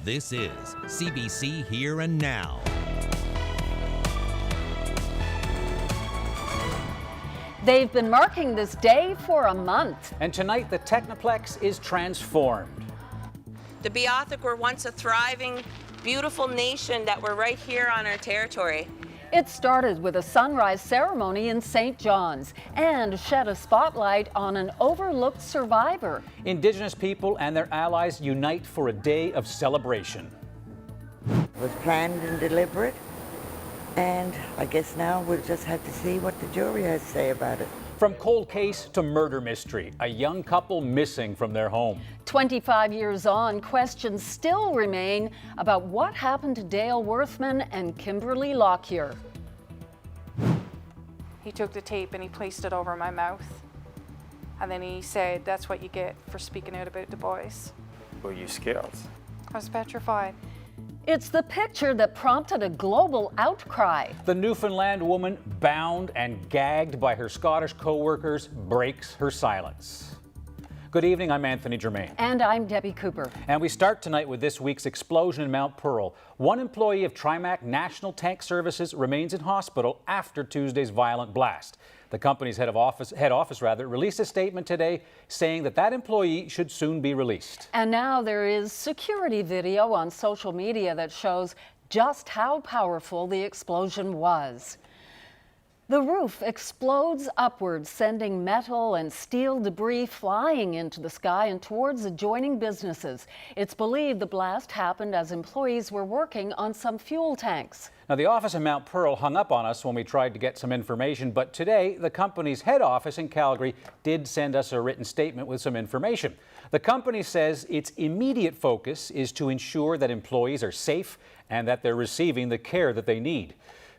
This is CBC Here and Now. They've been marking this day for a month. And tonight, the Technoplex is transformed. The Beothuk were once a thriving, beautiful nation that were right here on our territory. It started with a sunrise ceremony in St. John's and shed a spotlight on an overlooked survivor. Indigenous people and their allies unite for a day of celebration. It was planned and deliberate, and I guess now we'll just have to see what the jury has to say about it. From cold case to murder mystery, a young couple missing from their home. 25 years on, questions still remain about what happened to Dale Worthman and Kimberly Lockyer. He took the tape and he placed it over my mouth. And then he said, "That's what you get for speaking out about the boys." Were you scared? I was petrified. It's the picture that prompted a global outcry. The Newfoundland woman, bound and gagged by her Scottish co-workers, breaks her silence. Good evening, I'm Anthony Germain. And I'm Debbie Cooper. And we start tonight with this week's explosion in Mount Pearl. One employee of Trimac National Tank Services remains in hospital after Tuesday's violent blast. The company's head office released a statement today saying that employee should soon be released. And now there is security video on social media that shows just how powerful the explosion was. The roof explodes upwards, sending metal and steel debris flying into the sky and towards adjoining businesses. It's believed the blast happened as employees were working on some fuel tanks. Now, the office in Mount Pearl hung up on us when we tried to get some information, but today the company's head office in Calgary did send us a written statement with some information. The company says its immediate focus is to ensure that employees are safe and that they're receiving the care that they need.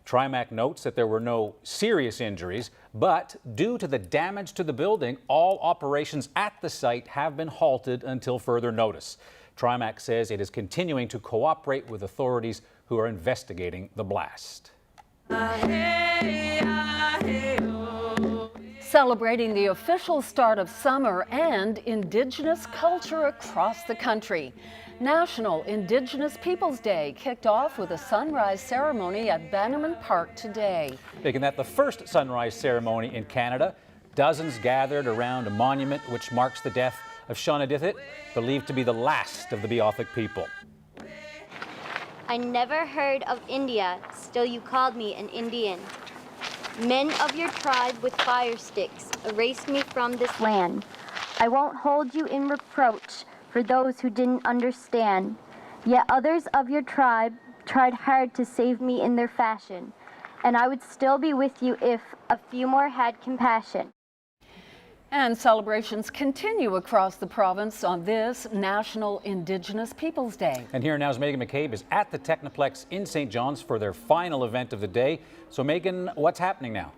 Trimac notes that there were no serious injuries, but due to the damage to the building, all operations at the site have been halted until further notice. Trimac says it is continuing to cooperate with authorities who are investigating the blast. Celebrating the official start of summer and Indigenous culture across the country. National Indigenous Peoples Day kicked off with a sunrise ceremony at Bannerman Park today. Making that the first sunrise ceremony in Canada. Dozens gathered around a monument which marks the death of Shauna Dithit, believed to be the last of the Beothuk people. I never heard of India, still you called me an Indian. Men of your tribe with fire sticks erased me from this land. I won't hold you in reproach for those who didn't understand. Yet others of your tribe tried hard to save me in their fashion, and I would still be with you if a few more had compassion. And celebrations continue across the province on this National Indigenous Peoples Day. And here now's Megan McCabe is at the Technoplex in St. John's for their final event of the day. So Megan, what's happening now?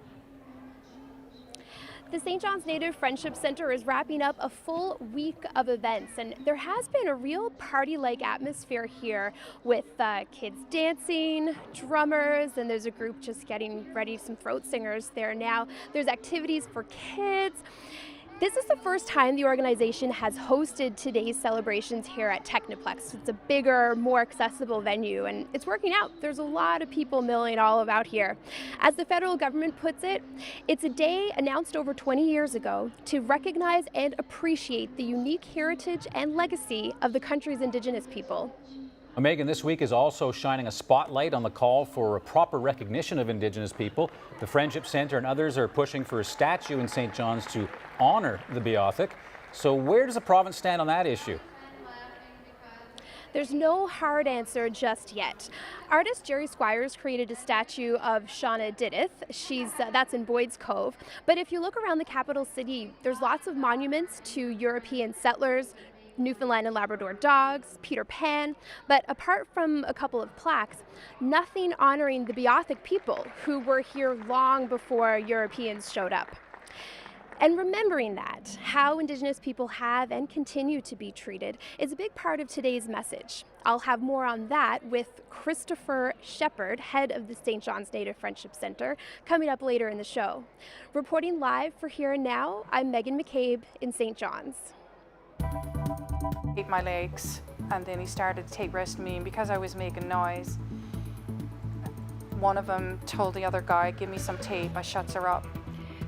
The St. John's Native Friendship Center is wrapping up a full week of events, and there has been a real party-like atmosphere here with kids dancing, drummers, and there's a group just getting ready, some throat singers there now. There's activities for kids. This is the first time the organization has hosted today's celebrations here at Technoplex. It's a bigger, more accessible venue, and it's working out. There's a lot of people milling all about here. As the federal government puts it, it's a day announced over 20 years ago to recognize and appreciate the unique heritage and legacy of the country's Indigenous people. Megan, this week is also shining a spotlight on the call for a proper recognition of Indigenous people. The Friendship Center and others are pushing for a statue in St. John's to honor the Beothuk. So where does the province stand on that issue? There's no hard answer just yet. Artist Jerry Squires created a statue of Shauna Dithit. That's in Boyd's Cove. But if you look around the capital city, there's lots of monuments to European settlers, Newfoundland and Labrador dogs, Peter Pan, but apart from a couple of plaques, nothing honoring the Beothuk people who were here long before Europeans showed up. And remembering that, how Indigenous people have and continue to be treated, is a big part of today's message. I'll have more on that with Christopher Shepard, head of the St. John's Native Friendship Center, coming up later in the show. Reporting live for Here and Now, I'm Megan McCabe in St. John's. Hate my legs. And then he started to take risks with me, and because I was making noise, one of them told the other guy, give me some tape, I shuts her up.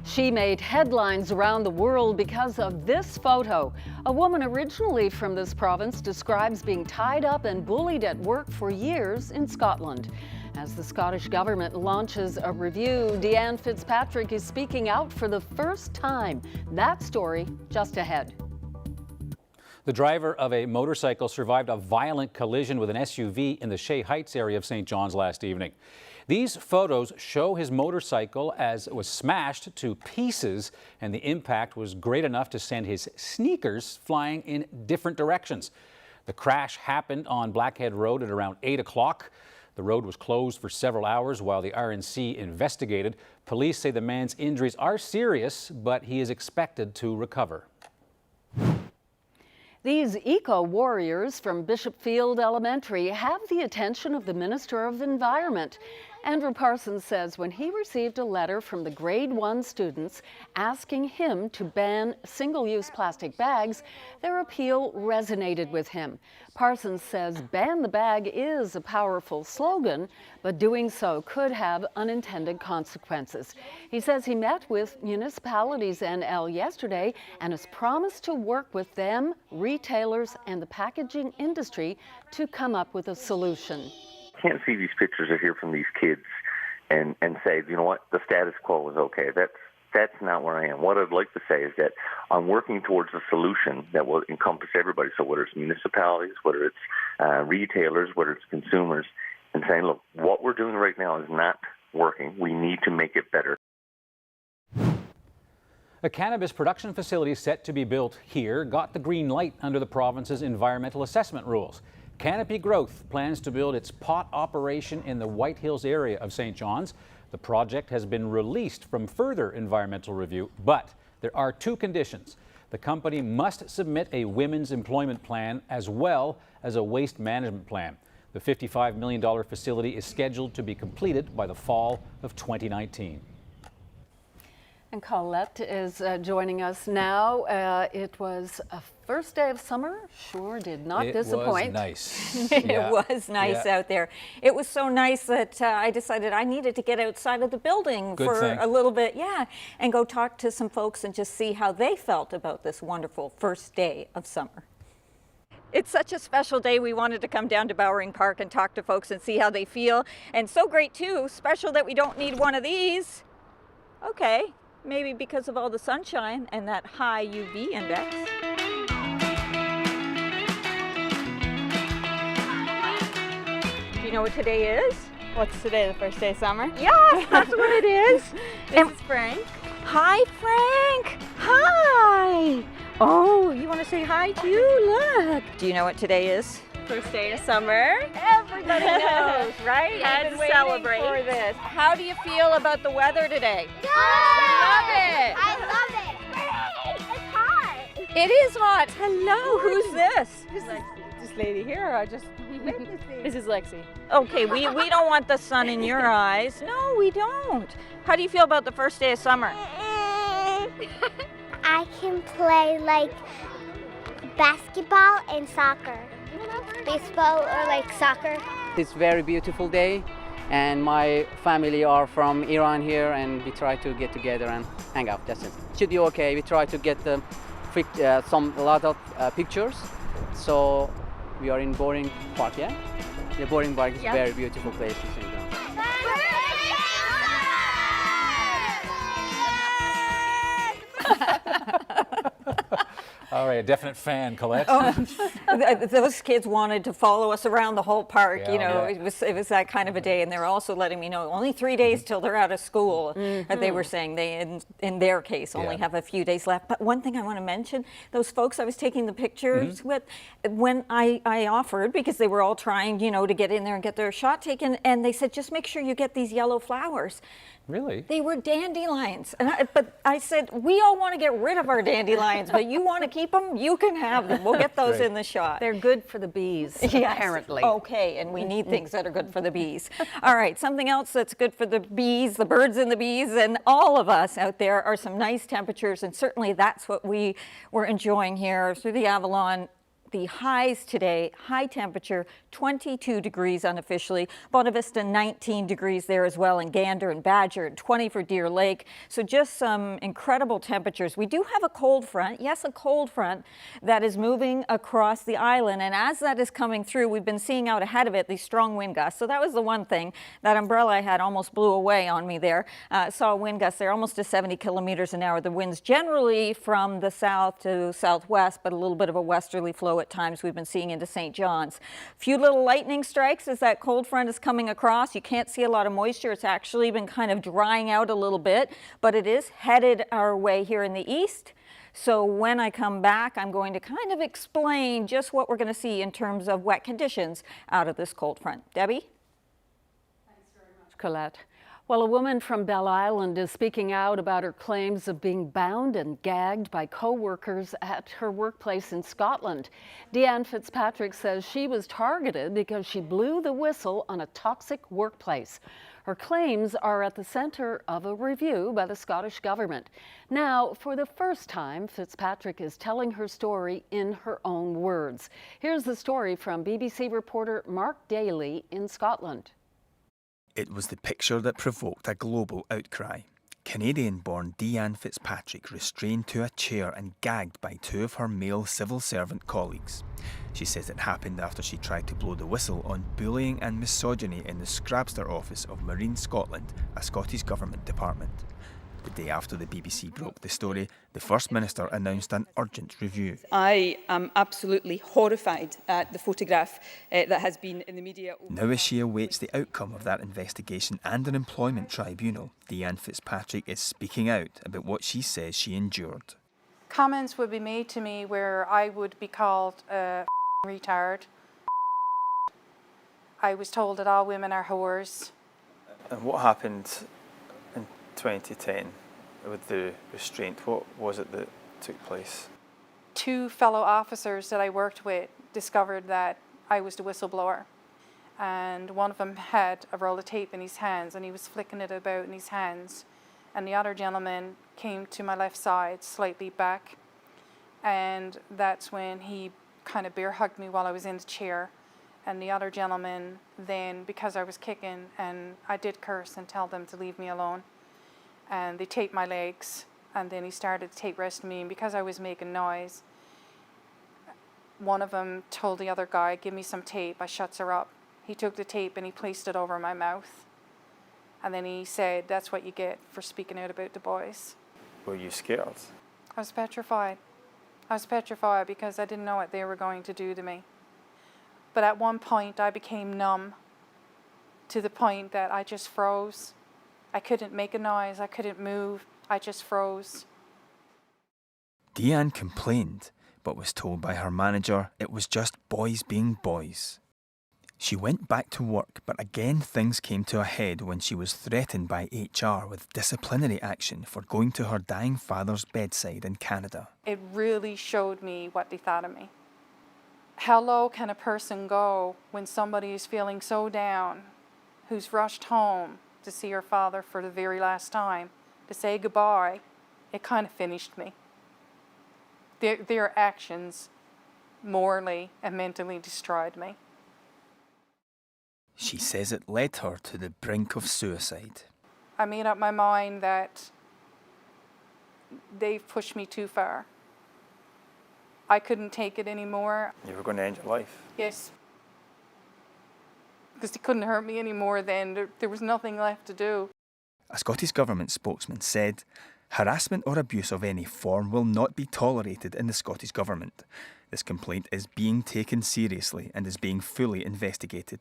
She made headlines around the world because of this photo. A woman originally from this province describes being tied up and bullied at work for years in Scotland. As the Scottish government launches a review, Deanne Fitzpatrick is speaking out for the first time. That story just ahead. The driver of a motorcycle survived a violent collision with an SUV in the Shea Heights area of St. John's last evening. These photos show his motorcycle as it was smashed to pieces, and the impact was great enough to send his sneakers flying in different directions. The crash happened on Blackhead Road at around 8 o'clock. The road was closed for several hours while the RNC investigated. Police say the man's injuries are serious, but he is expected to recover. These eco-warriors from Bishopfield Elementary have the attention of the Minister of Environment. Andrew Parsons says when he received a letter from the grade 1 students asking him to ban single-use plastic bags, their appeal resonated with him. Parsons says ban the bag is a powerful slogan, but doing so could have unintended consequences. He says he met with Municipalities NL yesterday and has promised to work with them, retailers, and the packaging industry to come up with a solution. Can't see these pictures or hear from these kids and say, you know what, the status quo is okay. That's not where I am. What I'd like to say is that I'm working towards a solution that will encompass everybody. So whether it's municipalities, whether it's retailers, whether it's consumers, and saying, look, what we're doing right now is not working. We need to make it better. A cannabis production facility set to be built here got the green light under the province's environmental assessment rules. Canopy Growth plans to build its pot operation in the White Hills area of St. John's. The project has been released from further environmental review, but there are two conditions. The company must submit a women's employment plan as well as a waste management plan. The $55 million facility is scheduled to be completed by the fall of 2019. And Colette is joining us now. It was a first day of summer. Sure did not disappoint. It was nice. It was nice out there. It was so nice that I decided I needed to get outside of the building a little bit, and go talk to some folks and just see how they felt about this wonderful first day of summer. It's such a special day. We wanted to come down to Bowering Park and talk to folks and see how they feel. And so great too, special that we don't need one of these. Okay. Maybe because of all the sunshine and that high UV index. Do you know what today is? What's today, the first day of summer? Yes, that's what it is. This is Frank. Hi, Frank. Hi. Oh, you want to say hi too? Look. Do you know what today is? First day of summer. Everybody knows, right? Had to celebrate for this. How do you feel about the weather today? Good. I love it. It's hot. It is hot. Hello, who's this? This lady here, I just This is Lexi. Okay, we don't want the sun in your eyes. No, we don't. How do you feel about the first day of summer? I can play like basketball and soccer. Baseball or like soccer. It's a very beautiful day, and my family are from Iran here, and we try to get together and hang out. That's it. Should be okay. We try to get a lot of pictures. So we are in Boring Park, yeah? The Boring Park is a very beautiful place to see. All right, a definite fan, Colette. Those kids wanted to follow us around the whole park. It was that kind of a day, and they're also letting me know only 3 days till they're out of school. They were saying they, in their case, only have a few days left. But one thing I want to mention: those folks I was taking the pictures with, when I offered, because they were all trying, to get in there and get their shot taken, and they said, just make sure you get these yellow flowers. Really? They were dandelions. But I said, we all want to get rid of our dandelions, but you want to keep them, you can have them. We'll get those in the shot. They're good for the bees, apparently. Okay, and we need things that are good for the bees. All right, something else that's good for the bees, the birds and the bees, and all of us out there are some nice temperatures, and certainly that's what we were enjoying here through the Avalon. The highs today, high temperature, 22 degrees unofficially. Bonavista Vista, 19 degrees there as well, and Gander and Badger, and 20 for Deer Lake. So just some incredible temperatures. We do have a cold front, yes, a cold front that is moving across the island. And as that is coming through, we've been seeing out ahead of it these strong wind gusts. So that was the one thing. That umbrella I had almost blew away on me there. Saw a wind gust there almost to 70 kilometers an hour. The winds generally from the south to southwest, but a little bit of a westerly flow at times we've been seeing into St. John's. Few little lightning strikes as that cold front is coming across. You can't see a lot of moisture. It's actually been kind of drying out a little bit, but it is headed our way here in the east. So when I come back, I'm going to kind of explain just what we're going to see in terms of wet conditions out of this cold front. Debbie? Thanks very much, Colette. Well, a woman from Belle Island is speaking out about her claims of being bound and gagged by co-workers at her workplace in Scotland. Deanne Fitzpatrick says she was targeted because she blew the whistle on a toxic workplace. Her claims are at the center of a review by the Scottish government. Now, for the first time, Fitzpatrick is telling her story in her own words. Here's the story from BBC reporter Mark Daly in Scotland. It was the picture that provoked a global outcry. Canadian-born Deanne Fitzpatrick restrained to a chair and gagged by two of her male civil servant colleagues. She says it happened after she tried to blow the whistle on bullying and misogyny in the Scrabster office of Marine Scotland, a Scottish government department. The day after the BBC broke the story, the First Minister announced an urgent review. I am absolutely horrified at the photograph that has been in the media. Now as she awaits the outcome of that investigation and an employment tribunal, Deanne Fitzpatrick is speaking out about what she says she endured. Comments would be made to me where I would be called a retard. I was told that all women are whores. And what happened in 2010 with the restraint? What was it that took place? Two fellow officers that I worked with discovered that I was the whistleblower, and one of them had a roll of tape in his hands and he was flicking it about in his hands, and the other gentleman came to my left side slightly back, and that's when he kind of bear hugged me while I was in the chair. And the other gentleman then, because I was kicking and I did curse and tell them to leave me alone, and they taped my legs, and then he started to tape rest me, and because I was making noise, one of them told the other guy, give me some tape. I shuts her up. He took the tape and he placed it over my mouth, and then he said, that's what you get for speaking out about the boys. Were you scared? I was petrified. I was petrified because I didn't know what they were going to do to me. But at one point I became numb to the point that I just froze. I couldn't make a noise, I couldn't move, I just froze. Deanne complained, but was told by her manager it was just boys being boys. She went back to work, but again things came to a head when she was threatened by HR with disciplinary action for going to her dying father's bedside in Canada. It really showed me what they thought of me. How low can a person go when somebody is feeling so down, who's rushed home to see her father for the very last time, to say goodbye? It kind of finished me. Their actions morally and mentally destroyed me. She says it led her to the brink of suicide. I made up my mind that they've pushed me too far. I couldn't take it anymore. You were going to end your life? Yes. Because they couldn't hurt me anymore then. There was nothing left to do. A Scottish Government spokesman said, harassment or abuse of any form will not be tolerated in the Scottish Government. This complaint is being taken seriously and is being fully investigated.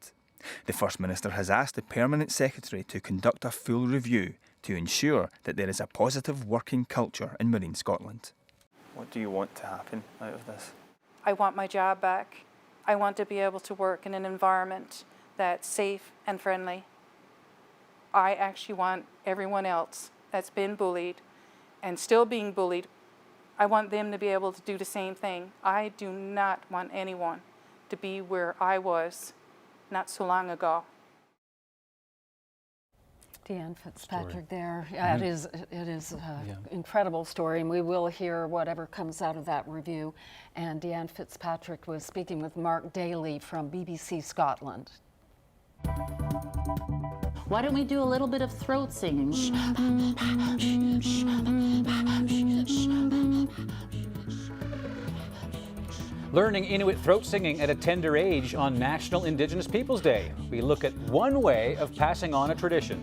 The First Minister has asked the Permanent Secretary to conduct a full review to ensure that there is a positive working culture in Marine Scotland. What do you want to happen out of this? I want my job back. I want to be able to work in an environment that's safe and friendly. I actually want everyone else that's been bullied and still being bullied, I want them to be able to do the same thing. I do not want anyone to be where I was not so long ago. Deanne Fitzpatrick there. Yeah, it is an incredible story, and we will hear whatever comes out of that review. And Deanne Fitzpatrick was speaking with Mark Daly from BBC Scotland. Why don't we do a little bit of throat singing? Learning Inuit throat singing at a tender age on National Indigenous Peoples Day. We look at one way of passing on a tradition.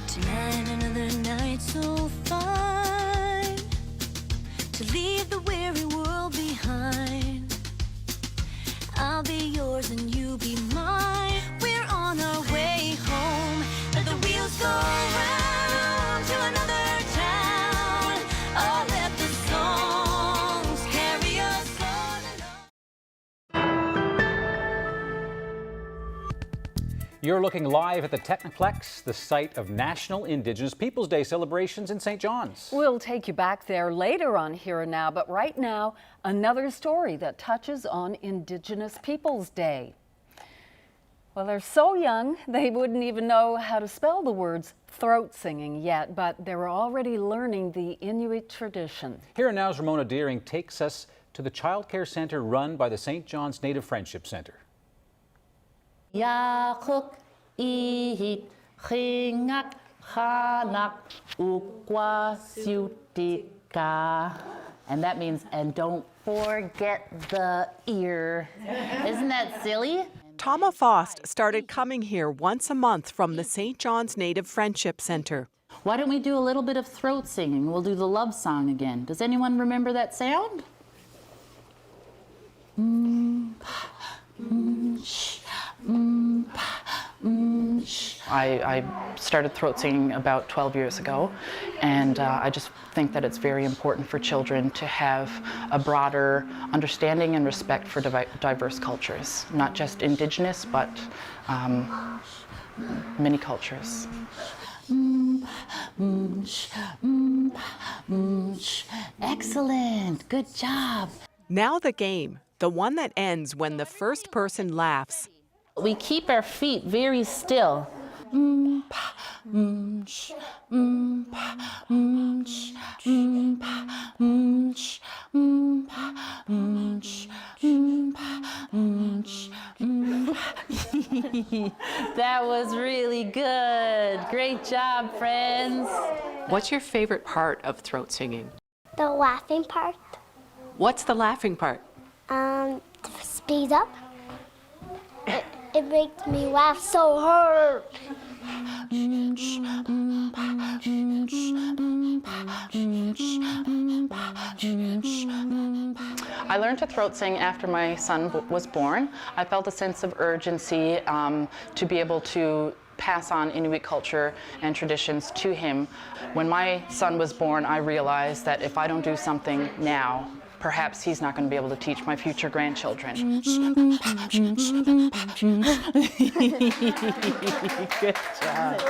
Tonight another night so fine to leave the weary world behind. I'll be yours and you be mine. We're on our way home. Let the wheels go round to another town. Oh, let the songs carry us on and on. You're looking live at the Technoplex, the site of National Indigenous Peoples Day celebrations in St. John's. We'll take you back there later on Here and Now, but right now, another story that touches on Indigenous Peoples Day. Well, they're so young, they wouldn't even know how to spell the words throat singing yet, but they're already learning the Inuit tradition. Here and Now's Ramona Deering takes us to the childcare center run by the St. John's Native Friendship Center. Yakuk ihit khingak khanak ukwa siuti Ka. And that means, and don't forget the ear. Isn't that silly? Tama Fost started coming here once a month from the St. John's Native Friendship Centre. Why don't we do a little bit of throat singing? We'll do the love song again. Does anyone remember that sound? I started throat singing about 12 years ago, and I just think that it's very important for children to have a broader understanding and respect for diverse cultures, not just Indigenous, but many cultures. Excellent, good job. Now the game, the one that ends when the first person laughs. We keep our feet very still. That was really good. Great job, friends. What's your favorite part of throat singing? The laughing part. What's the laughing part? Speed up. It makes me laugh so hard. I learned to throat sing after my son was born. I felt a sense of urgency to be able to pass on Inuit culture and traditions to him. When my son was born, I realized that if I don't do something now, perhaps he's not going to be able to teach my future grandchildren. Good job.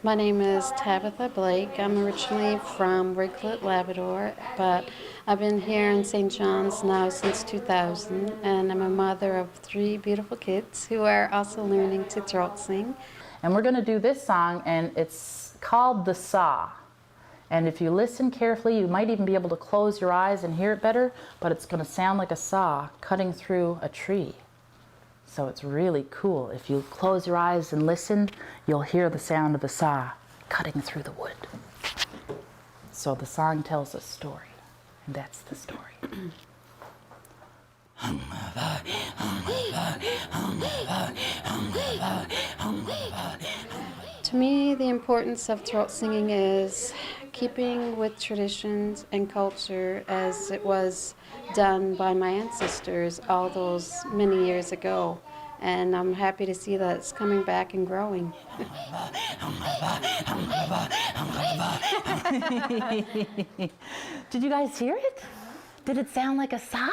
My name is Tabitha Blake. I'm originally from Untitled Labrador, but I've been here in St. John's now since 2000, and I'm a mother of 3 beautiful kids who are also learning to throat sing. And we're going to do this song, and it's called The Saw. And if you listen carefully, you might even be able to close your eyes and hear it better, but it's going to sound like a saw cutting through a tree. So it's really cool. If you close your eyes and listen, you'll hear the sound of the saw cutting through the wood. So the song tells a story, and that's the story. To me, the importance of throat singing is keeping with traditions and culture as it was done by my ancestors all those many years ago. And I'm happy to see that it's coming back and growing. Did you guys hear it? Did it sound like a saw?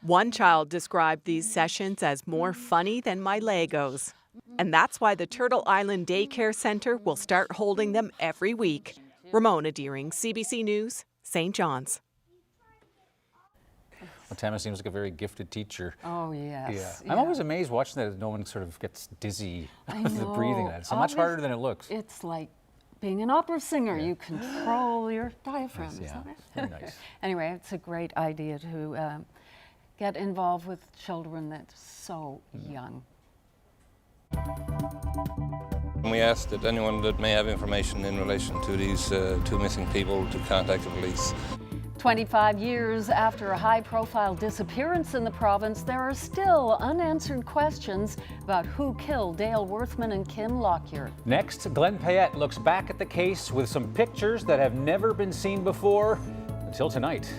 One child described these sessions as more funny than my Legos. And that's why the Turtle Island Daycare Center will start holding them every week. Ramona Deering, CBC News, St. John's. Well, Tama seems like a very gifted teacher. Oh, yes. Yeah. I'm always amazed watching that no one sort of gets dizzy with the breathing. It's so much harder than it looks. It's like being an opera singer. You control your diaphragm. Nice, Isn't it? Very nice. Anyway, it's a great idea to get involved with children that's so young. We asked that anyone that may have information in relation to these 2 missing people to contact the police. 25 years after a high-profile disappearance in the province, there are still unanswered questions about who killed Dale Worthman and Kim Lockyer. Next, Glenn Payette looks back at the case with some pictures that have never been seen before until tonight.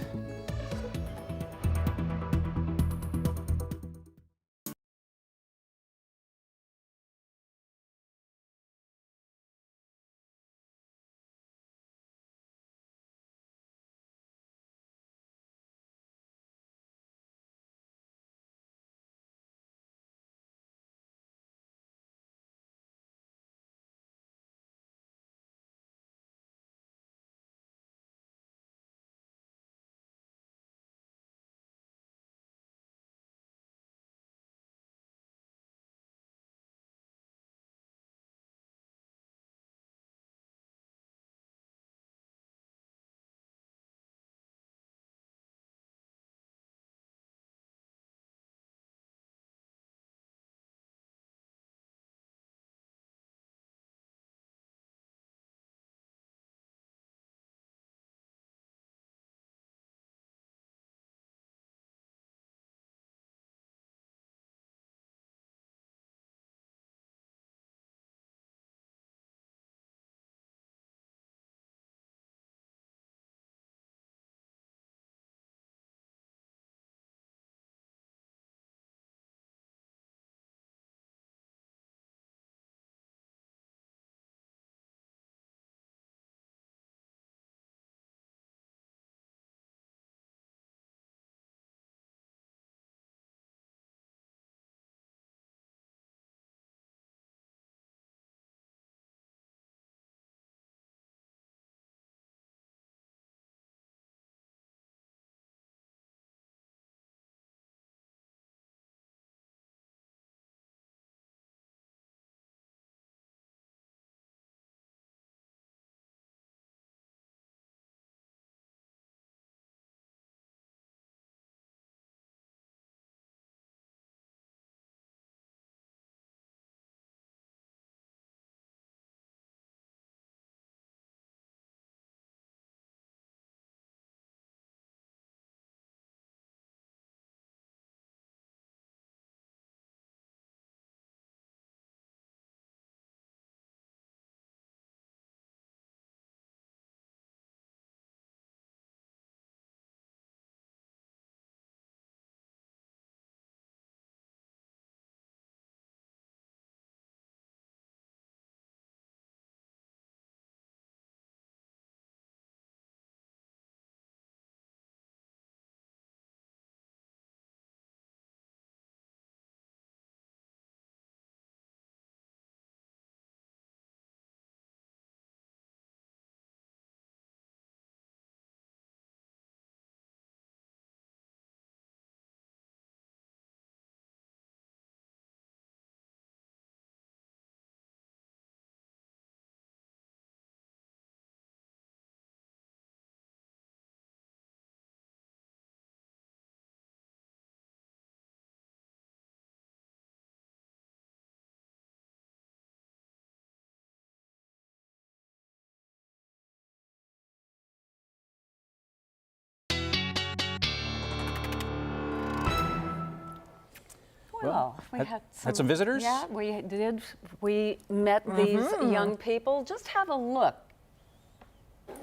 Well, we had some visitors? Yeah, we did. We met these young people. Just have a look.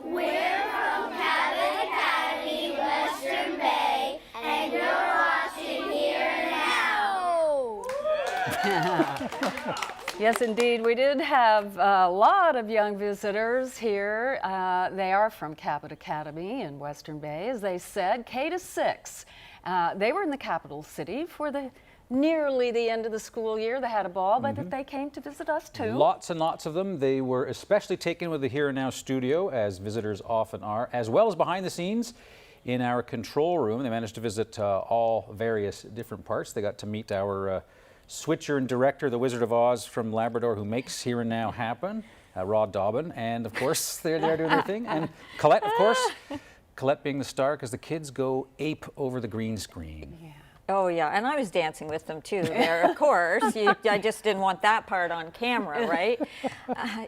We're from Cabot Academy, Western Bay, and you're watching Here Now. Yes, indeed. We did have a lot of young visitors here. They are from Cabot Academy in Western Bay, as they said, K to 6. They were in the capital city for nearly the end of the school year. They had a ball, but they came to visit us too. Lots and lots of them. They were especially taken with the Here and Now studio, as visitors often are, as well as behind the scenes in our control room. They managed to visit all various different parts. They got to meet our switcher and director, the Wizard of Oz from Labrador, who makes Here and Now happen, Rod Dobbin. And of course, they're there doing their thing. And Colette, of course. Colette being the star, because the kids go ape over the green screen. Yeah. Oh yeah, and I was dancing with them too there, of course. I just didn't want that part on camera, right?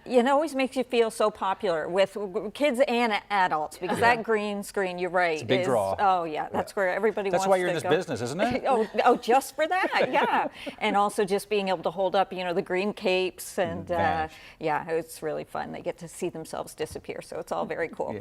It always makes you feel so popular with kids and adults, because that green screen, you're right. It's a big draw. Oh yeah, that's where everybody wants to go. That's why you're in this business, isn't it? oh, just for that, yeah. And also just being able to hold up, the green capes, and yeah, it's really fun. They get to see themselves disappear, so it's all very cool.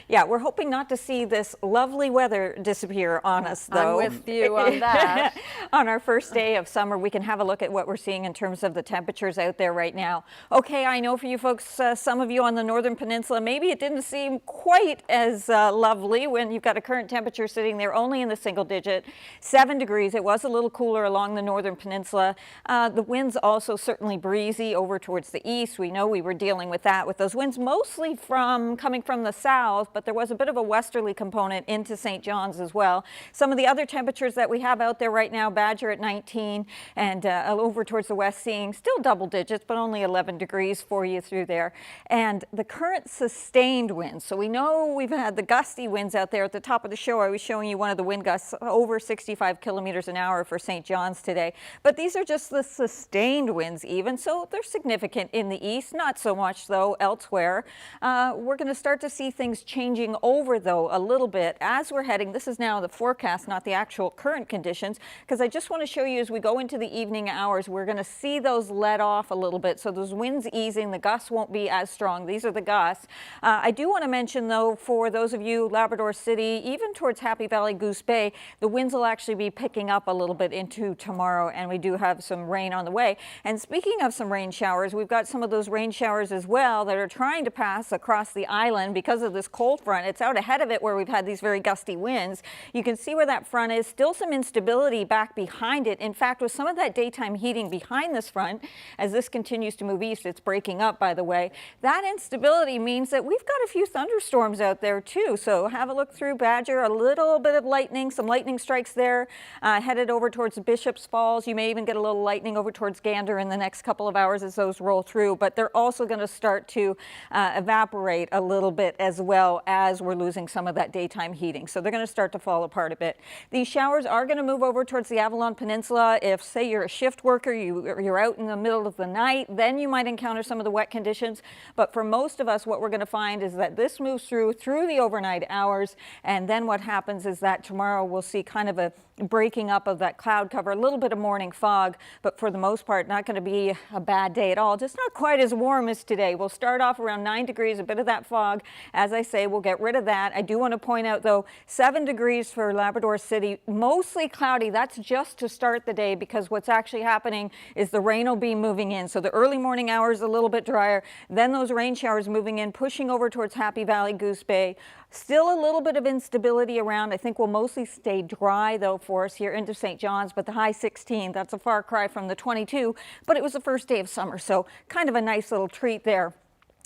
Yeah, we're hoping not to see this lovely weather disappear on us, though. I'm with you on that. On our first day of summer, we can have a look at what we're seeing in terms of the temperatures out there right now. Okay, I know for you folks, some of you on the Northern Peninsula, maybe it didn't seem quite as lovely when you've got a current temperature sitting there only in the single digit, 7 degrees. It was a little cooler along the Northern Peninsula. The winds also certainly breezy over towards the east. We know we were dealing with that, with those winds mostly coming from the south, but there was a bit of a westerly component into St. John's as well. Some of the other temperatures that we have out there right now, Badger at 19, and over towards the west seeing still double digits, but only 11 degrees for you through there. And the current sustained winds, so we know we've had the gusty winds out there. At the top of the show, I was showing you one of the wind gusts over 65 kilometers an hour for St. John's today, but these are just the sustained winds even, so they're significant in the east, not so much though elsewhere. We're going to start to see things changing over though a little bit as we're heading. This is now the forecast, not the actual current conditions, because I just want to show you as we go into the evening hours, we're going to see those let off a little bit. So those winds easing, the gusts won't be as strong. These are the gusts. I do want to mention though, for those of you Labrador City, even towards Happy Valley, Goose Bay, the winds will actually be picking up a little bit into tomorrow, and we do have some rain on the way. And speaking of some rain showers, we've got some of those rain showers as well that are trying to pass across the island because of this cold front. It's out ahead of it where we've had these very gusty winds. You can see where that front is. Still some instability back behind it. In fact, with some of that daytime heating behind this front, as this continues to move east, it's breaking up, by the way. That instability means that we've got a few thunderstorms out there too. So have a look through Badger, a little bit of lightning, some lightning strikes there, headed over towards Bishop's Falls. You may even get a little lightning over towards Gander in the next couple of hours as those roll through, but they're also going to start to evaporate a little bit as well as we're losing some of that daytime heating. So they're going to start to fall apart a bit. These showers are going to move over towards the Avalon Peninsula. If, say, you're a shift worker, you're out in the middle of the night, then you might encounter some of the wet conditions. But for most of us, what we're going to find is that this moves through the overnight hours, and then what happens is that tomorrow we'll see kind of a breaking up of that cloud cover, a little bit of morning fog, but for the most part, not going to be a bad day at all. Just not quite as warm as today. We'll start off around 9 degrees, a bit of that fog. As I say, we'll get rid of that. I do want to point out, though, 7 degrees for Labrador City, mostly cloudy. That's just to start the day, because what's actually happening is the rain will be moving in. So the early morning hours a little bit drier, then those rain showers moving in, pushing over towards Happy Valley, Goose Bay. Still a little bit of instability around. I think we'll mostly stay dry, though, for us here into St. John's, but the high 16, that's a far cry from the 22, but it was the first day of summer, so kind of a nice little treat there.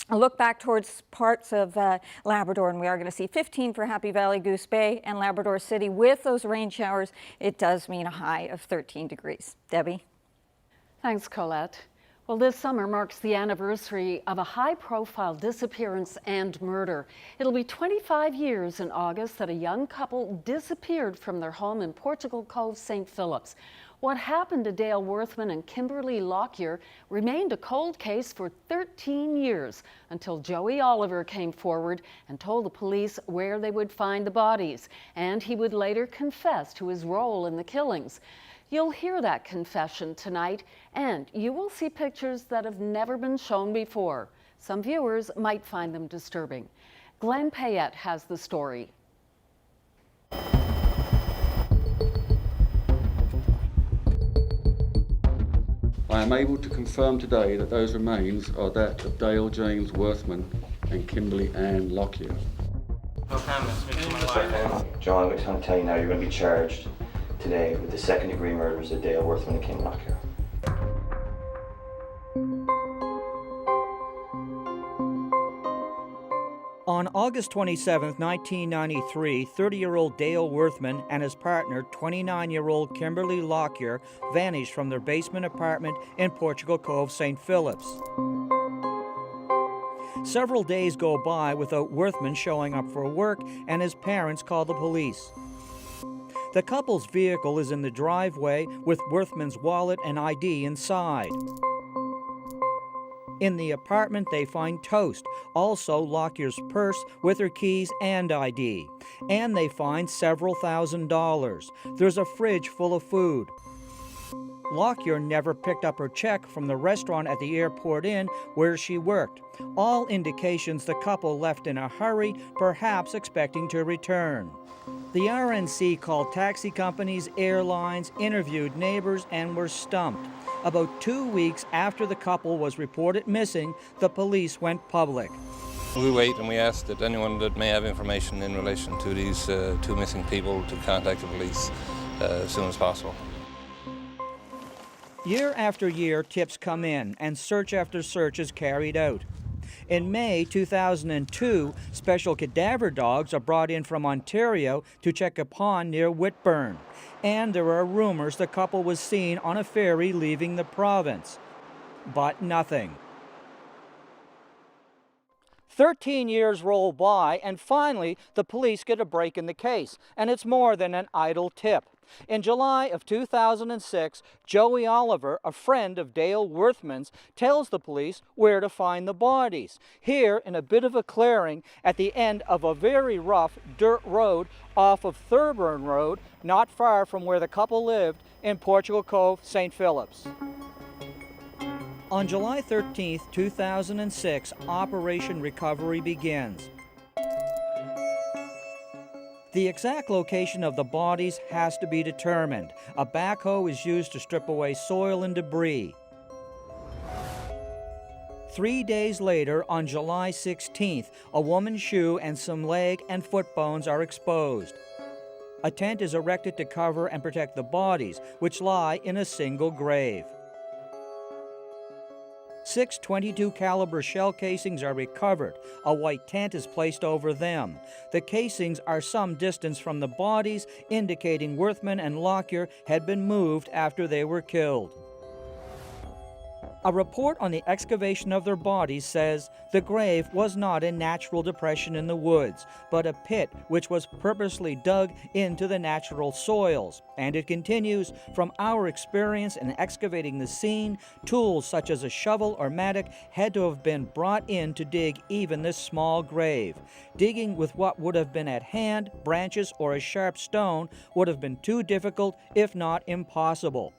A look back towards parts of Labrador, and we are going to see 15 for Happy Valley, Goose Bay, and Labrador City. With those rain showers, it does mean a high of 13 degrees. Debbie? Thanks, Colette. Well, this summer marks the anniversary of a high-profile disappearance and murder. It'll be 25 years in August that a young couple disappeared from their home in Portugal Cove, St. Phillips. What happened to Dale Worthman and Kimberly Lockyer remained a cold case for 13 years until Joey Oliver came forward and told the police where they would find the bodies, and he would later confess to his role in the killings. You'll hear that confession tonight, and you will see pictures that have never been shown before. Some viewers might find them disturbing. Glenn Payette has the story. I am able to confirm today that those remains are that of Dale James Worthman and Kimberly Ann Lockyer. John, I'm going to tell you now, you're going to be charged today with the second-degree murders of Dale Worthman and Kim Lockyer. On August 27, 1993, 30-year-old Dale Worthman and his partner, 29-year-old Kimberly Lockyer, vanished from their basement apartment in Portugal Cove, St. Phillips. Several days go by without Worthman showing up for work, and his parents call the police. The couple's vehicle is in the driveway with Worthman's wallet and ID inside. In the apartment, they find toast, also Lockyer's purse with her keys and ID. And they find several $1,000s. There's a fridge full of food. Lockyer never picked up her check from the restaurant at the Airport Inn where she worked. All indications the couple left in a hurry, perhaps expecting to return. The RNC called taxi companies, airlines, interviewed neighbors, and were stumped. About 2 weeks after the couple was reported missing, the police went public. We wait and we ask that anyone that may have information in relation to these two missing people to contact the police as soon as possible. Year after year, tips come in, and search after search is carried out. In May 2002, special cadaver dogs are brought in from Ontario to check a pond near Whitburn. And there are rumors the couple was seen on a ferry leaving the province. But nothing. 13 years roll by, and finally the police get a break in the case, and it's more than an idle tip. In July of 2006, Joey Oliver, a friend of Dale Worthman's, tells the police where to find the bodies. Here, in a bit of a clearing at the end of a very rough dirt road off of Thurburn Road, not far from where the couple lived in Portugal Cove, St. Phillips. On July 13, 2006, Operation Recovery begins. The exact location of the bodies has to be determined. A backhoe is used to strip away soil and debris. 3 days later, on July 16th, a woman's shoe and some leg and foot bones are exposed. A tent is erected to cover and protect the bodies, which lie in a single grave. 6 .22 caliber shell casings are recovered. A white tent is placed over them. The casings are some distance from the bodies, indicating Worthman and Lockyer had been moved after they were killed. A report on the excavation of their bodies says the grave was not a natural depression in the woods, but a pit which was purposely dug into the natural soils. And it continues, from our experience in excavating the scene, tools such as a shovel or mattock had to have been brought in to dig even this small grave. Digging with what would have been at hand, branches or a sharp stone, would have been too difficult, if not impossible.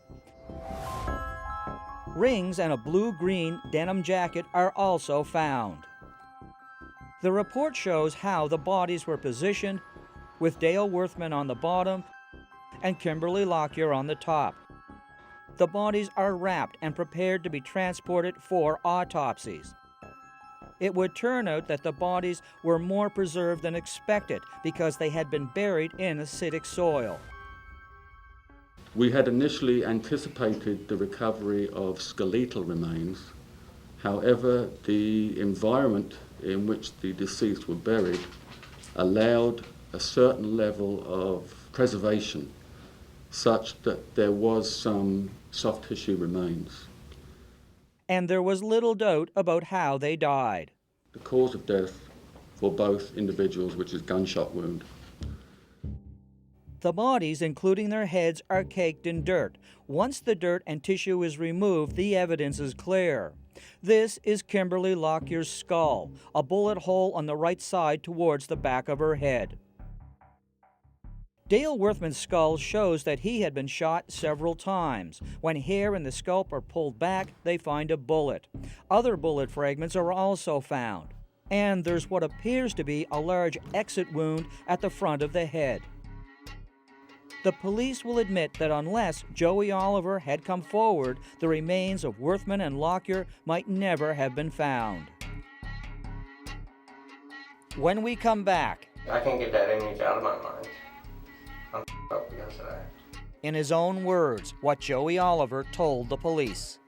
Rings and a blue-green denim jacket are also found. The report shows how the bodies were positioned, with Dale Worthman on the bottom and Kimberly Lockyer on the top. The bodies are wrapped and prepared to be transported for autopsies. It would turn out that the bodies were more preserved than expected because they had been buried in acidic soil. We had initially anticipated the recovery of skeletal remains. However, the environment in which the deceased were buried allowed a certain level of preservation such that there was some soft tissue remains. And there was little doubt about how they died. The cause of death for both individuals, which is gunshot wound. The bodies, including their heads, are caked in dirt. Once the dirt and tissue is removed, the evidence is clear. This is Kimberly Lockyer's skull, a bullet hole on the right side towards the back of her head. Dale Worthman's skull shows that he had been shot several times. When hair and the scalp are pulled back, they find a bullet. Other bullet fragments are also found. And there's what appears to be a large exit wound at the front of the head. The police will admit that unless Joey Oliver had come forward, the remains of Worthman and Lockyer might never have been found. When we come back, I can't get that image out of my mind. I'm up because of that. In his own words, what Joey Oliver told the police.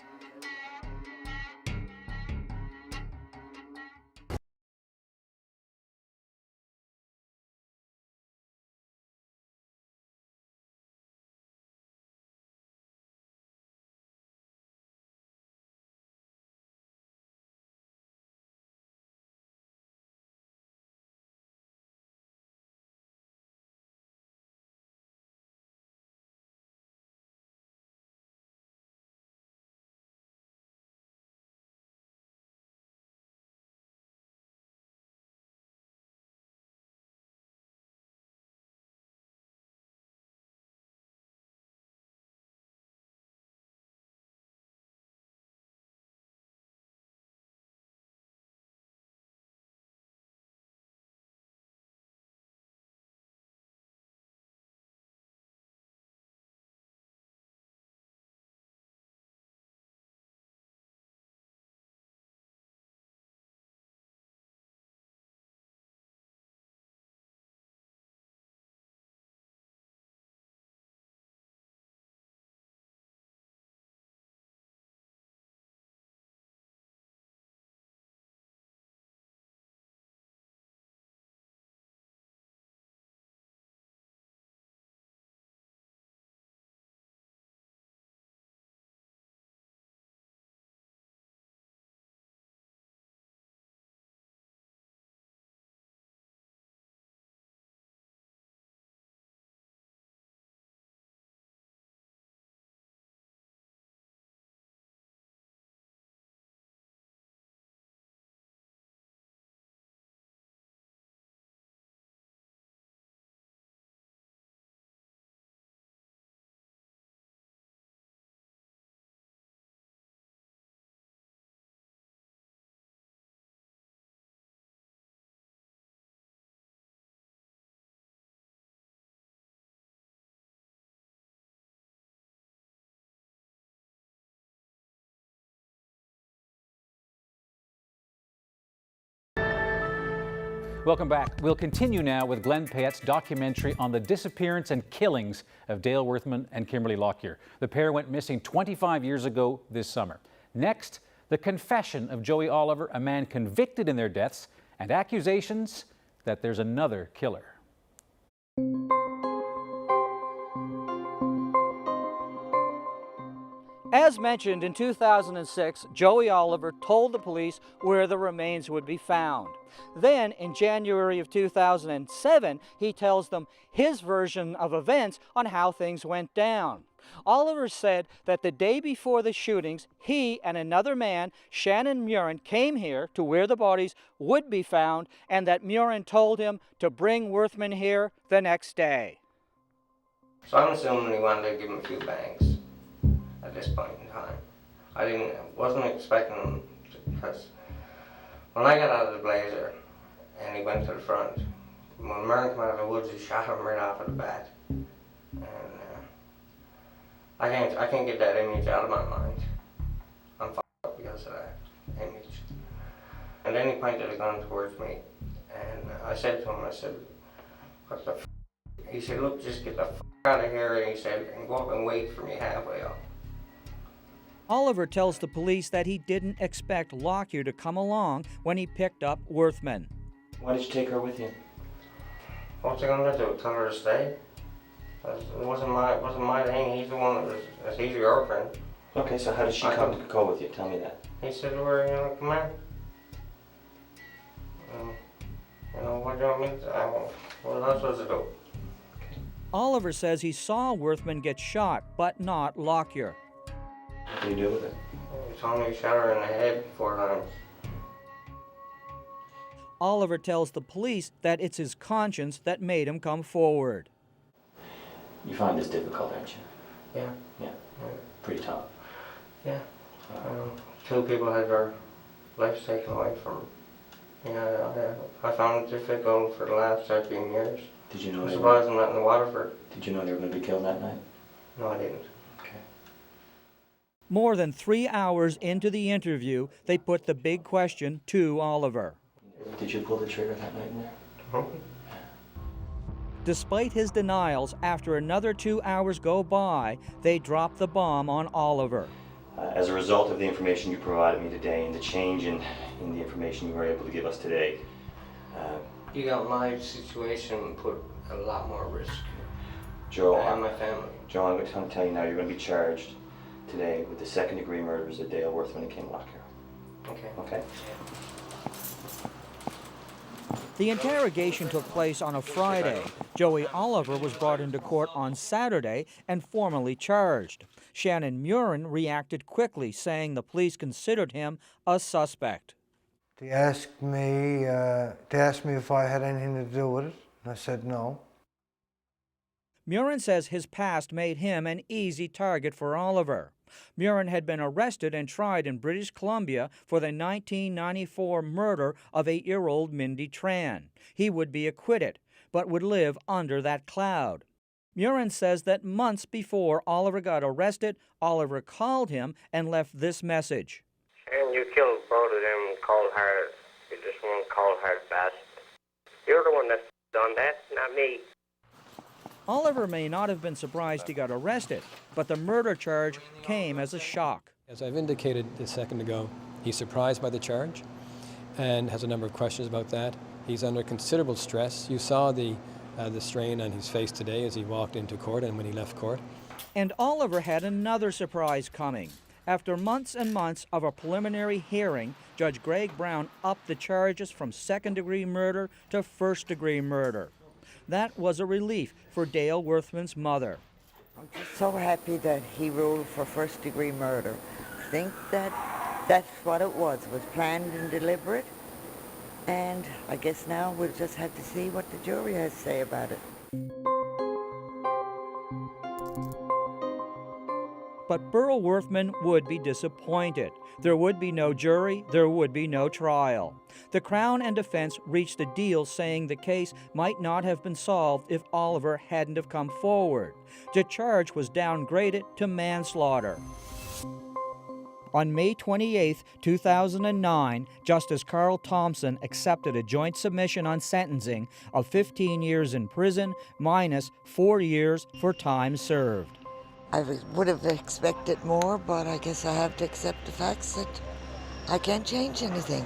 Welcome back. We'll continue now with Glenn Payette's documentary on the disappearance and killings of Dale Worthman and Kimberly Lockyer. The pair went missing 25 years ago this summer. Next, the confession of Joey Oliver, a man convicted in their deaths, and accusations that there's another killer. As mentioned, in 2006, Joey Oliver told the police where the remains would be found. Then, in January of 2007, he tells them his version of events on how things went down. Oliver said that the day before the shootings, he and another man, Shannon Murin, came here to where the bodies would be found, and that Murin told him to bring Worthman here the next day. So I'm assuming he wanted to give him a few bangs at this point in time. I wasn't expecting him to, because when I got out of the Blazer and he went to the front, when Murin came out of the woods, he shot him right off of the bat. And I can't get that image out of my mind. I'm f***ed up because of that image. And then he pointed a gun towards me, and I said to him, I said, what the f***? He said, look, just get the f*** out of here, and he said, and go up and wait for me halfway up. Oliver tells the police that he didn't expect Lockyer to come along when he picked up Worthman. Why did you take her with you? What's he gonna do? Tell her to stay? It wasn't my thing. He's the one that was. He's your girlfriend. Okay, so how did she come to go with you? Tell me that. He said, "Where are you gonna come in?" You know what do you want me to do? What am I supposed to do? Oliver says he saw Worthman get shot, but not Lockyer. What did you do with it? He told me he shot her in the head 4 times. Oliver tells the police that it's his conscience that made him come forward. You find this difficult, aren't you? Yeah. Yeah. Pretty tough. Yeah. 2 people had their lives taken away from them. Yeah, I found it difficult for the last 13 years. Did you know? I'm surprised I'm not in Waterford. Did you know they were going to be killed that night? No, I didn't. Okay. More than 3 hours into the interview, they put the big question to Oliver. Did you pull the trigger that night in there? No. Despite his denials, after another 2 hours go by, they drop the bomb on Oliver. As a result of the information you provided me today and the change in the information you were able to give us today, you got my situation put a lot more risk. Joe, and my family. Joe, I'm going to tell you now, you're going to be charged today with the second-degree murders of Dale Worthman and Kim Lockyer. Okay. Okay? The interrogation took place on a Friday. Joey Oliver was brought into court on Saturday and formally charged. Shannon Murin reacted quickly, saying the police considered him a suspect. They asked me if I had anything to do with it, and I said no. Murin says his past made him an easy target for Oliver. Murin had been arrested and tried in British Columbia for the 1994 murder of 8-year-old Mindy Tran. He would be acquitted, but would live under that cloud. Murin says that months before Oliver got arrested, Oliver called him and left this message. And you killed both of them cold-hearted. You're just one cold-hearted bastard. You're the one that's done that, not me. Oliver may not have been surprised he got arrested, but the murder charge came as a shock. As I've indicated a second ago, he's surprised by the charge and has a number of questions about that. He's under considerable stress. You saw the strain on his face today as he walked into court and when he left court. And Oliver had another surprise coming. After months and months of a preliminary hearing, Judge Greg Brown upped the charges from second-degree murder to first-degree murder. That was a relief for Dale Worthman's mother. I'm just so happy that he ruled for first-degree murder. I think that that's what it was planned and deliberate. And I guess now we'll just have to see what the jury has to say about it. But Burl Worthman would be disappointed. There would be no jury, there would be no trial. The Crown and defense reached a deal saying the case might not have been solved if Oliver hadn't have come forward. The charge was downgraded to manslaughter. On May 28, 2009, Justice Carl Thompson accepted a joint submission on sentencing of 15 years in prison minus 4 years for time served. I would have expected more, but I guess I have to accept the facts that I can't change anything.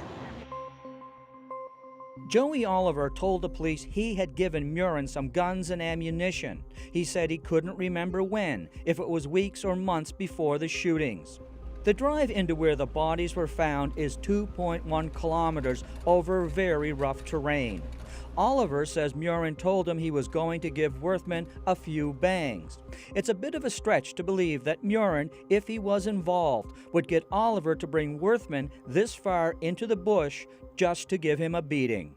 Joey Oliver told the police he had given Murin some guns and ammunition. He said he couldn't remember when, if it was weeks or months before the shootings. The drive into where the bodies were found is 2.1 kilometers over very rough terrain. Oliver says Murin told him he was going to give Worthman a few bangs. It's a bit of a stretch to believe that Murin, if he was involved, would get Oliver to bring Worthman this far into the bush just to give him a beating.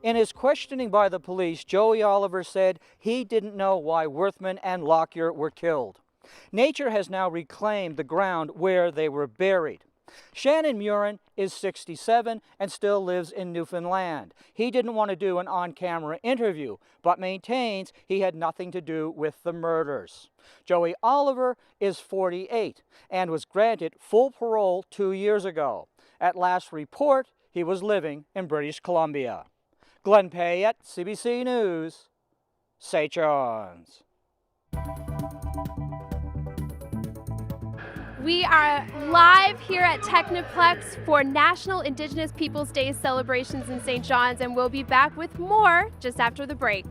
In his questioning by the police, Joey Oliver said he didn't know why Worthman and Lockyer were killed. Nature has now reclaimed the ground where they were buried. Shannon Murin is 67 and still lives in Newfoundland. He didn't want to do an on-camera interview, but maintains he had nothing to do with the murders. Joey Oliver is 48 and was granted full parole 2 years ago. At last report, he was living in British Columbia. Glenn Payette, CBC News, St. John's. We are live here at Technoplex for National Indigenous Peoples Day celebrations in St. John's, and we'll be back with more just after the break.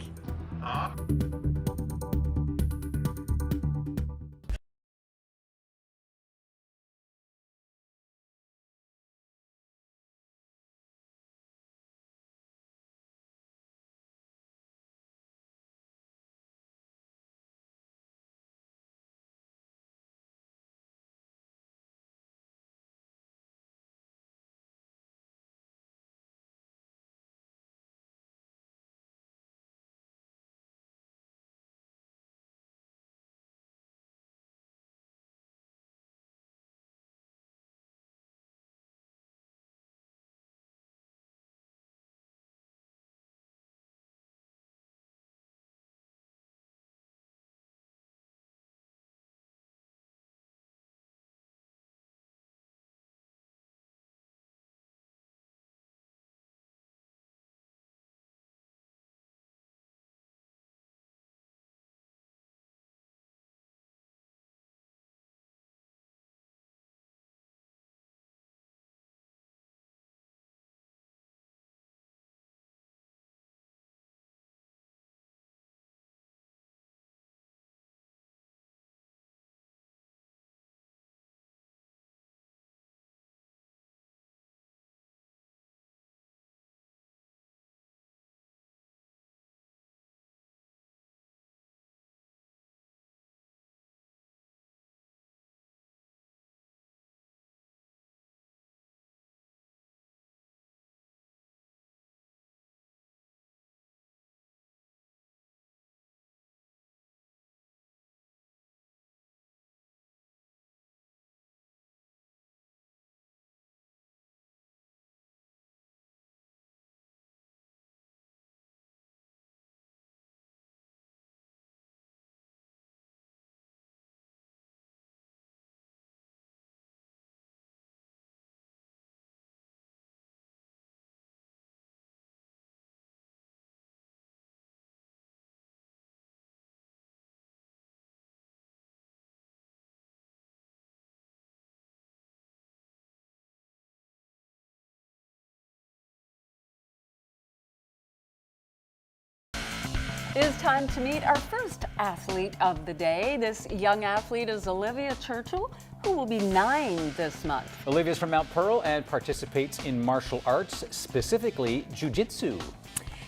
It is time to meet our first athlete of the day. This young athlete is Olivia Churchill, who will be 9 this month. Olivia's from Mount Pearl and participates in martial arts, specifically jiu-jitsu.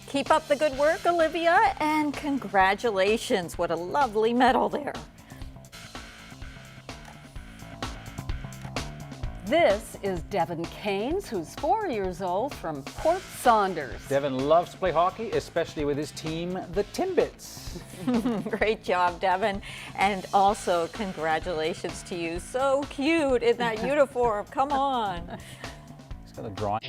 Keep up the good work, Olivia, and congratulations. What a lovely medal there. This is Devin Cain, who's 4 years old, from Port Saunders. Devin loves to play hockey, especially with his team, the Timbits. Great job, Devin. And also, congratulations to you. So cute in that uniform. Come on. He's got a drawing.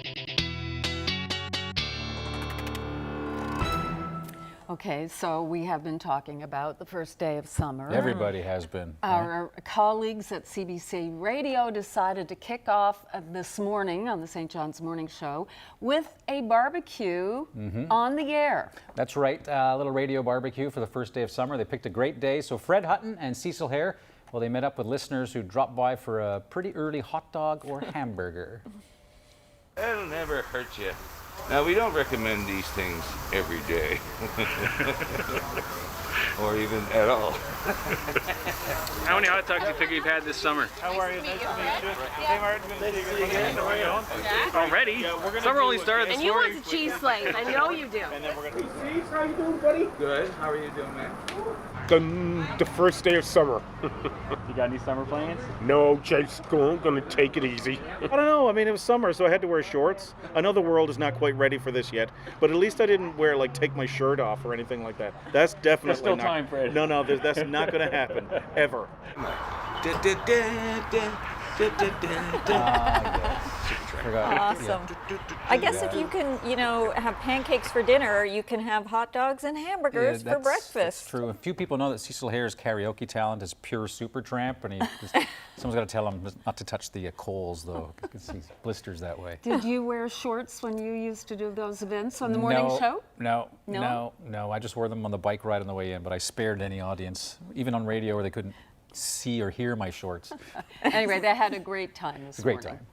Okay, so we have been talking about the first day of summer. Everybody has been. Our colleagues at CBC Radio decided to kick off this morning on the St. John's Morning Show with a barbecue on the air. That's right, a little radio barbecue for the first day of summer. They picked a great day. So Fred Hutton and Cecil Hare, well, they met up with listeners who dropped by for a pretty early hot dog or hamburger. It'll never hurt you. Now, we don't recommend these things every day, or even at all. How many hot dogs do you figure you've had this summer? How are you? Nice to meet you. Hey, Martin. Good to see you again. How are you? Already? Yeah, summer only started this morning. morning. And you want the cheese slice. I know you do. And then we're going to... Hey, how you doing, buddy? Good. How are you doing, man? The first day of summer. You got any summer plans? No, just gonna take it easy. I don't know. I mean, it was summer, so I had to wear shorts. I know the world is not quite ready for this yet, but at least I didn't wear, like, take my shirt off or anything like that. That's definitely There's still not... time, Fred. No, that's not going to happen, ever. Awesome. I guess if you can, have pancakes for dinner, you can have hot dogs and hamburgers for breakfast. That's true. A few people know that Cecil Hare's karaoke talent is pure Supertramp, and someone's got to tell him not to touch the coals, though, because he blisters that way. Did you wear shorts when you used to do those events on the morning show? No. I just wore them on the bike ride on the way in, but I spared any audience, even on radio where they couldn't see or hear my shorts. Anyway, they had a great time this morning. Great time.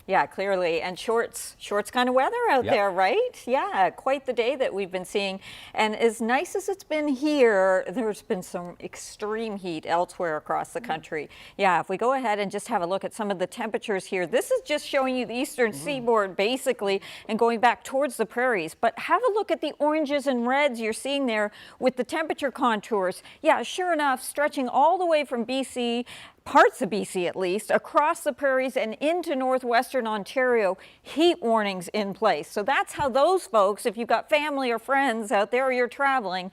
Yeah, clearly. And shorts kind of weather out there, right? Yeah, quite the day that we've been seeing. And as nice as it's been here, there's been some extreme heat elsewhere across the country. Yeah, if we go ahead and just have a look at some of the temperatures here, this is just showing you the eastern seaboard, basically, and going back towards the prairies. But have a look at the oranges and reds you're seeing there with the temperature contours. Yeah, sure enough, stretching all the way from BC, parts of BC at least, across the prairies and into northwestern Ontario, heat warnings in place. So that's how those folks, if you've got family or friends out there or you're traveling,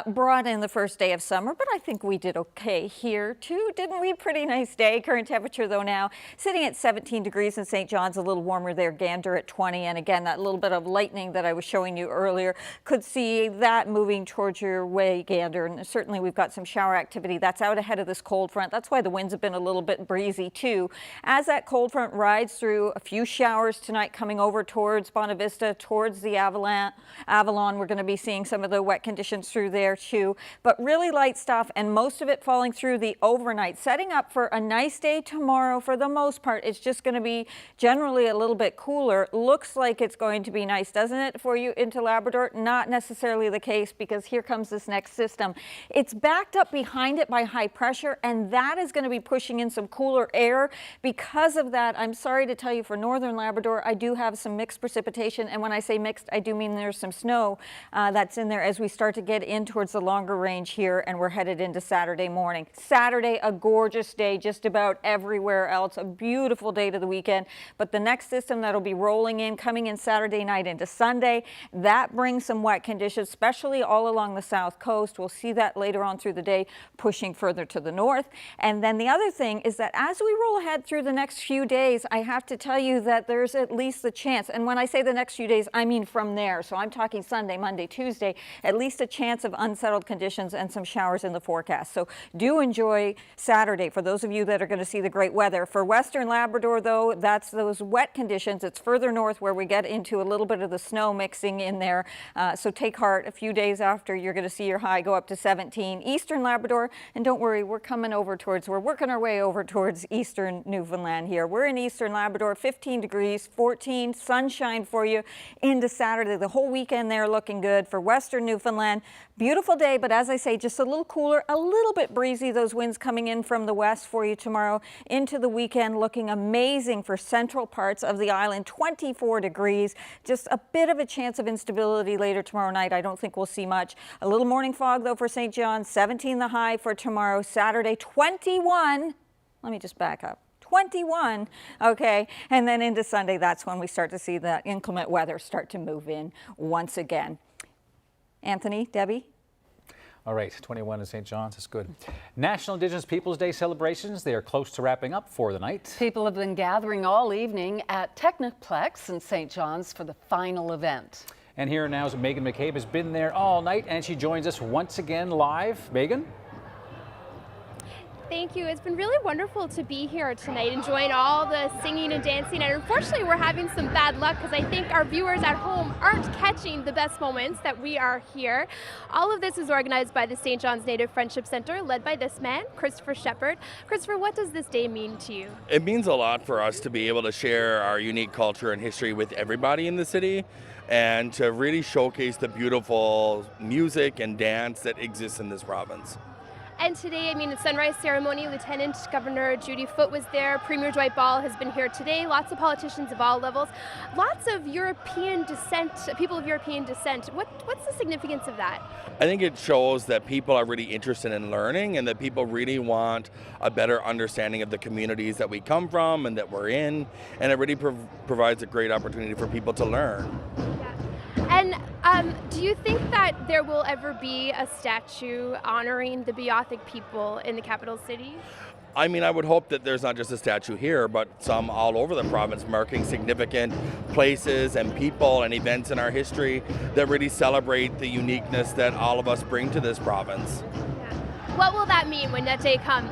brought in the first day of summer. But I think we did okay here too, didn't we? Pretty nice day. Current temperature though now sitting at 17 degrees in St. John's, a little warmer there, Gander at 20. And again, that little bit of lightning that I was showing you earlier, could see that moving towards your way, Gander. And certainly we've got some shower activity that's out ahead of this cold front. That's why the winds have been a little bit breezy too. As that cold front rides through, a few showers tonight coming over towards Bonavista, towards the Avalon. We're going to be seeing some of the wet conditions through there too, but really light stuff, and most of it falling through the overnight, setting up for a nice day tomorrow. For the most part, it's just going to be generally a little bit cooler. Looks like it's going to be nice, doesn't it, for you into Labrador? Not necessarily the case, because here comes this next system. It's backed up behind it by high pressure, and that is going to be pushing in some cooler air. Because of that, I'm sorry to tell you, for northern Labrador, I do have some mixed precipitation, and when I say mixed, I do mean there's some snow that's in there as we start to get in towards the longer range here, and we're headed into Saturday morning. Saturday, a gorgeous day just about everywhere else, a beautiful day to the weekend, but the next system that'll be rolling in, coming in Saturday night into Sunday, that brings some wet conditions, especially all along the south coast. We'll see that later on through the day, pushing further to the north. And then the other thing is that as we roll ahead through the next few days, I have to tell you that there's at least the chance, and when I say the next few days, I mean from there. So I'm talking Sunday, Monday, Tuesday, at least a chance of unsettled conditions and some showers in the forecast. So do enjoy Saturday for those of you that are going to see the great weather. For western Labrador, though, that's those wet conditions. It's further north where we get into a little bit of the snow mixing in there. So take heart. A few days after, you're going to see your high go up to 17. Eastern Labrador, and don't worry, we're coming over towards where we're working our way over towards eastern Newfoundland here. We're in eastern Labrador, 15 degrees, 14, sunshine for you into Saturday. The whole weekend there looking good for western Newfoundland. Beautiful day, but as I say, just a little cooler, a little bit breezy. Those winds coming in from the west for you tomorrow into the weekend, looking amazing for central parts of the island. 24 degrees, just a bit of a chance of instability later tomorrow night. I don't think we'll see much. A little morning fog though for St. John, 17 the high for tomorrow. Saturday, 21. Let me just back up. 21, okay, and then into Sunday, that's when we start to see the inclement weather start to move in once again. Anthony, Debbie? All right, 21 in St. John's, that's good. National Indigenous Peoples Day celebrations, they are close to wrapping up for the night. People have been gathering all evening at Technoplex in St. John's for the final event. And here now is Megan McCabe has been there all night and she joins us once again live. Megan? Thank you. It's been really wonderful to be here tonight, enjoying all the singing and dancing. And unfortunately, we're having some bad luck because I think our viewers at home aren't catching the best moments that we are here. All of this is organized by the St. John's Native Friendship Center, led by this man, Christopher Shepherd. Christopher, what does this day mean to you? It means a lot for us to be able to share our unique culture and history with everybody in the city, and to really showcase the beautiful music and dance that exists in this province. And today, I mean, the sunrise ceremony, Lieutenant Governor Judy Foote was there, Premier Dwight Ball has been here today, lots of politicians of all levels, lots of European descent, people of European descent. What's the significance of that? I think it shows that people are really interested in learning and that people really want a better understanding of the communities that we come from and that we're in, and it really provides a great opportunity for people to learn. And do you think that there will ever be a statue honoring the Beothuk people in the capital city? I mean, I would hope that there's not just a statue here, but some all over the province marking significant places and people and events in our history that really celebrate the uniqueness that all of us bring to this province. Yeah. What will that mean when that day comes?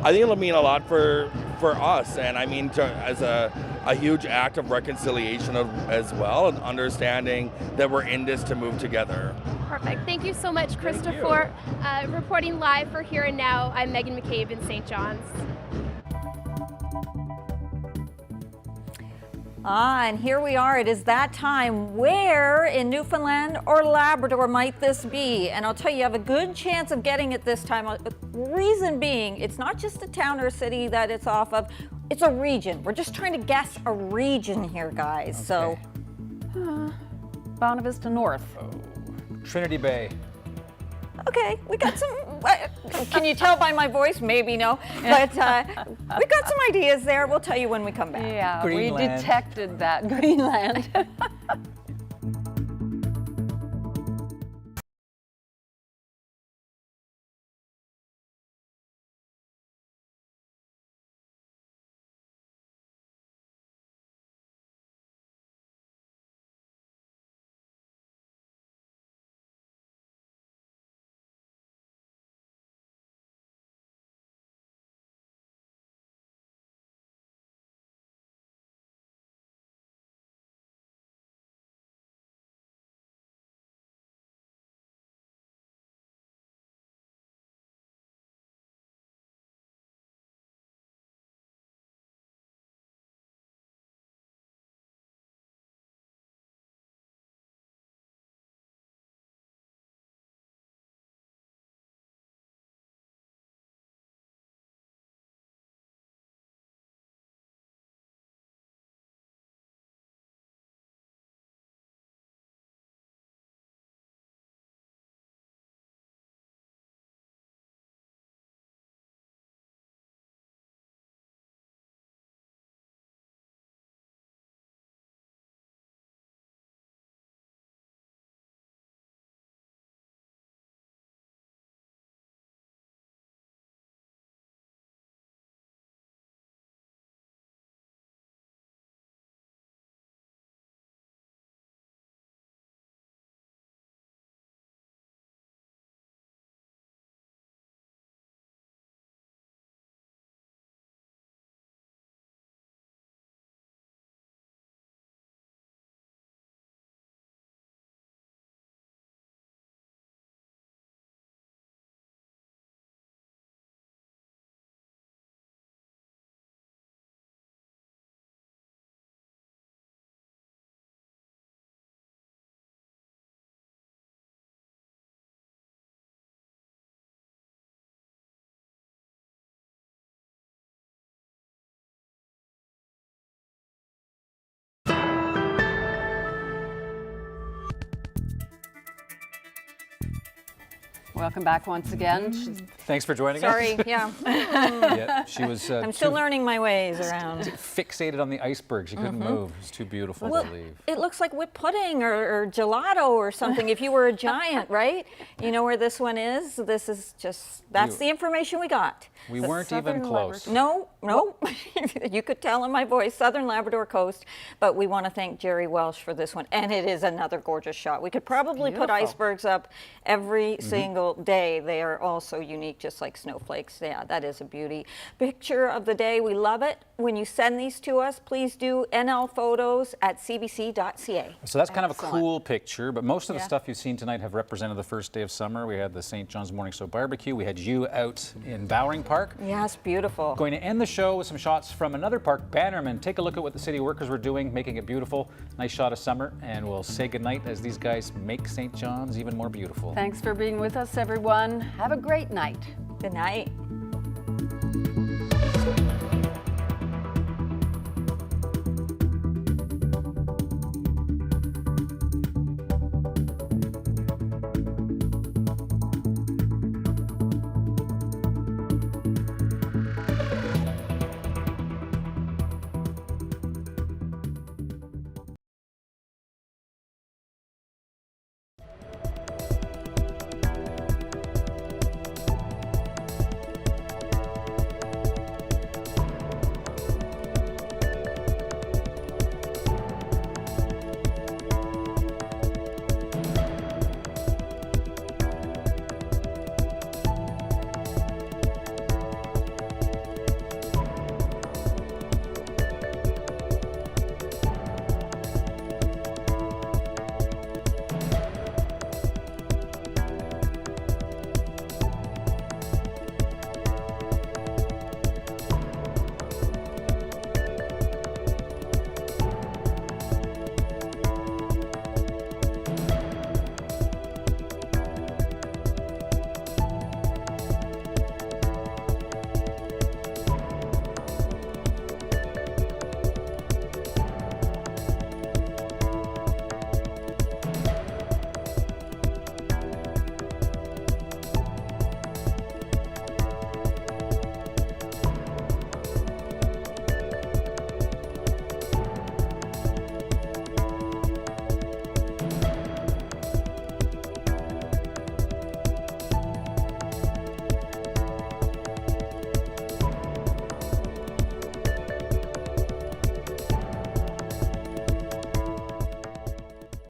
I think it'll mean a lot for us, and I mean as a huge act of reconciliation as well, and understanding that we're in this to move together. Perfect. Thank you so much, Christopher. Reporting live for Here and Now, I'm Megan McCabe in St. John's. And here we are. It is that time. Where in Newfoundland or Labrador might this be? And I'll tell you have a good chance of getting it this time. Reason being, it's not just a town or a city that it's off of. It's a region. We're just trying to guess a region here, guys. Okay. So, Bondi Vista North. Trinity Bay. Okay, we got some, can you tell by my voice? Maybe no, but we've got some ideas there. We'll tell you when we come back. Yeah, Greenland. we detected that, Greenland. Welcome back once again. Thanks for joining us. Sorry, yeah. Yeah, she was. I'm still learning my ways around. Fixated on the iceberg. She couldn't move. It was too beautiful to leave. It looks like whipped pudding or gelato or something if you were a giant, right? You know where this one is? This is just, that's the information we got. We weren't even close. No. You could tell in my voice, Southern Labrador Coast, but we want to thank Jerry Welsh for this one. And it is another gorgeous shot. We could probably put icebergs up every single day. They are all so unique, just like snowflakes. Yeah, that is a beauty. Picture of the day, we love it. When you send these to us, please do nlphotos@cbc.ca. So that's kind of a cool picture, but most of the stuff you've seen tonight have represented the first day of summer. We had the St. John's Morning Show barbecue. We had you out in Bowring Park. Yes, beautiful. Going to end the show with some shots from another park, Bannerman. Take a look at what the city workers were doing, making it beautiful. Nice shot of summer, and we'll say goodnight as these guys make St. John's even more beautiful. Thanks for being with us, everyone. Have a great night. Good night.